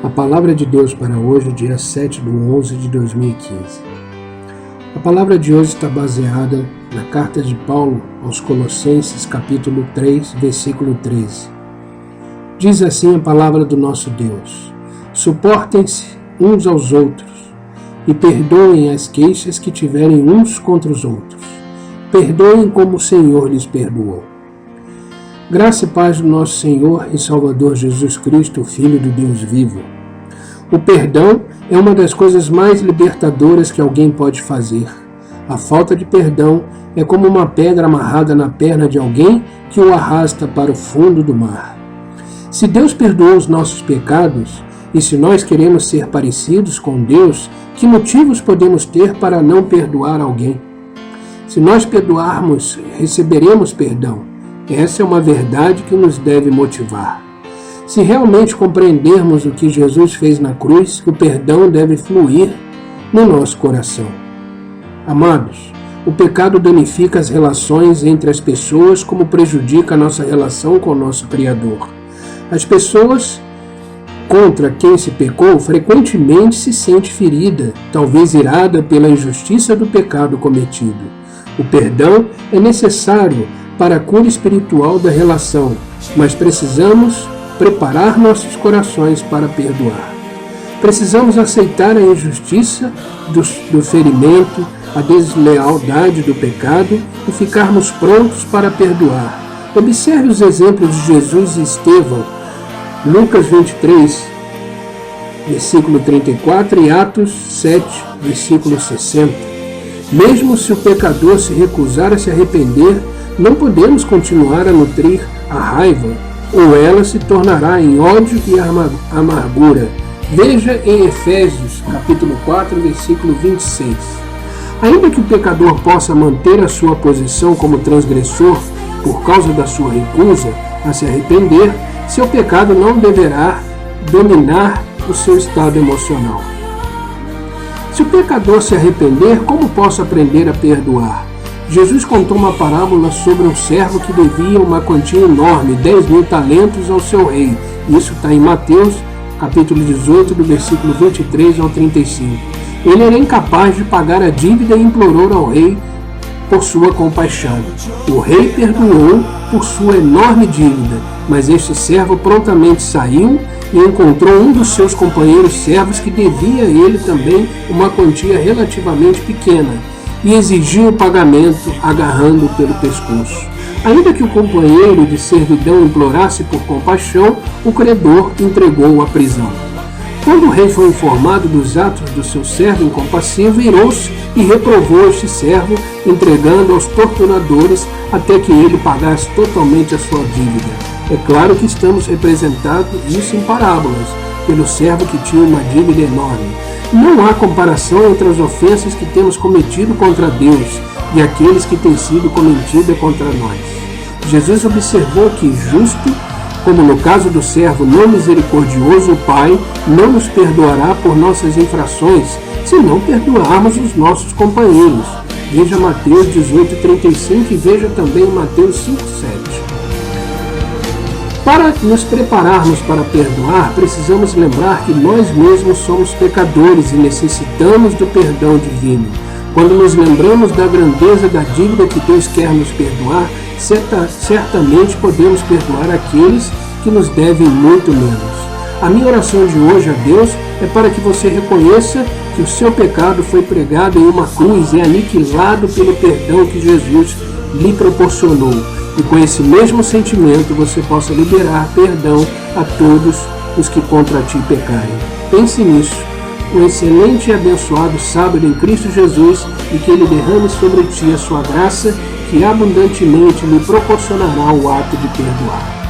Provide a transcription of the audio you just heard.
A palavra de Deus para hoje, dia 7/11/2015. A palavra de hoje está baseada na carta de Paulo aos Colossenses, capítulo 3, versículo 13. Diz assim a palavra do nosso Deus: suportem-se uns aos outros e perdoem as queixas que tiverem uns contra os outros. Perdoem como o Senhor lhes perdoou. Graça e paz do nosso Senhor e Salvador Jesus Cristo, o Filho do Deus vivo. O perdão é uma das coisas mais libertadoras que alguém pode fazer. A falta de perdão é como uma pedra amarrada na perna de alguém que o arrasta para o fundo do mar. Se Deus perdoou os nossos pecados, e se nós queremos ser parecidos com Deus, que motivos podemos ter para não perdoar alguém? Se nós perdoarmos, receberemos perdão. Essa é uma verdade que nos deve motivar. Se realmente compreendermos o que Jesus fez na cruz, o perdão deve fluir no nosso coração. Amados, o pecado danifica as relações entre as pessoas como prejudica a nossa relação com o nosso Criador. As pessoas contra quem se pecou frequentemente se sente ferida, talvez irada pela injustiça do pecado cometido. O perdão é necessário para a cura espiritual da relação, mas precisamos preparar nossos corações para perdoar. Precisamos aceitar a injustiça do ferimento, a deslealdade do pecado e ficarmos prontos para perdoar. Observe os exemplos de Jesus e Estevão, Lucas 23, versículo 34 e Atos 7, versículo 60. Mesmo se o pecador se recusar a se arrepender, não podemos continuar a nutrir a raiva, ou ela se tornará em ódio e amargura. Veja em Efésios, capítulo 4, versículo 26. Ainda que o pecador possa manter a sua posição como transgressor por causa da sua recusa a se arrepender, seu pecado não deverá dominar o seu estado emocional. Se o pecador se arrepender, como posso aprender a perdoar? Jesus contou uma parábola sobre um servo que devia uma quantia enorme, 10.000 talentos ao seu rei. Isso está em Mateus, capítulo 18, do versículo 23 ao 35. Ele era incapaz de pagar a dívida e implorou ao rei por sua compaixão. O rei perdoou por sua enorme dívida, mas este servo prontamente saiu e encontrou um dos seus companheiros servos que devia a ele também uma quantia relativamente pequena, e exigiu o pagamento agarrando-o pelo pescoço. Ainda que o companheiro de servidão implorasse por compaixão, o credor entregou-o à prisão. Quando o rei foi informado dos atos do seu servo incompassivo, irou-se e reprovou este servo, entregando aos torturadores até que ele pagasse totalmente a sua dívida. É claro que estamos representando isso em parábolas, pelo servo que tinha uma dívida enorme. Não há comparação entre as ofensas que temos cometido contra Deus e aqueles que têm sido cometidas contra nós. Jesus observou que justo, como no caso do servo não misericordioso, o Pai não nos perdoará por nossas infrações, se não perdoarmos os nossos companheiros. Veja Mateus 18:35 e veja também Mateus 5:7. Para nos prepararmos para perdoar, precisamos lembrar que nós mesmos somos pecadores e necessitamos do perdão divino. Quando nos lembramos da grandeza da dívida que Deus quer nos perdoar, certamente podemos perdoar aqueles que nos devem muito menos. A minha oração de hoje a Deus é para que você reconheça que o seu pecado foi pregado em uma cruz e aniquilado pelo perdão que Jesus lhe proporcionou. E com esse mesmo sentimento você possa liberar perdão a todos os que contra ti pecarem. Pense nisso. Um excelente e abençoado sábado em Cristo Jesus e que Ele derrame sobre ti a sua graça, que abundantemente lhe proporcionará o ato de perdoar.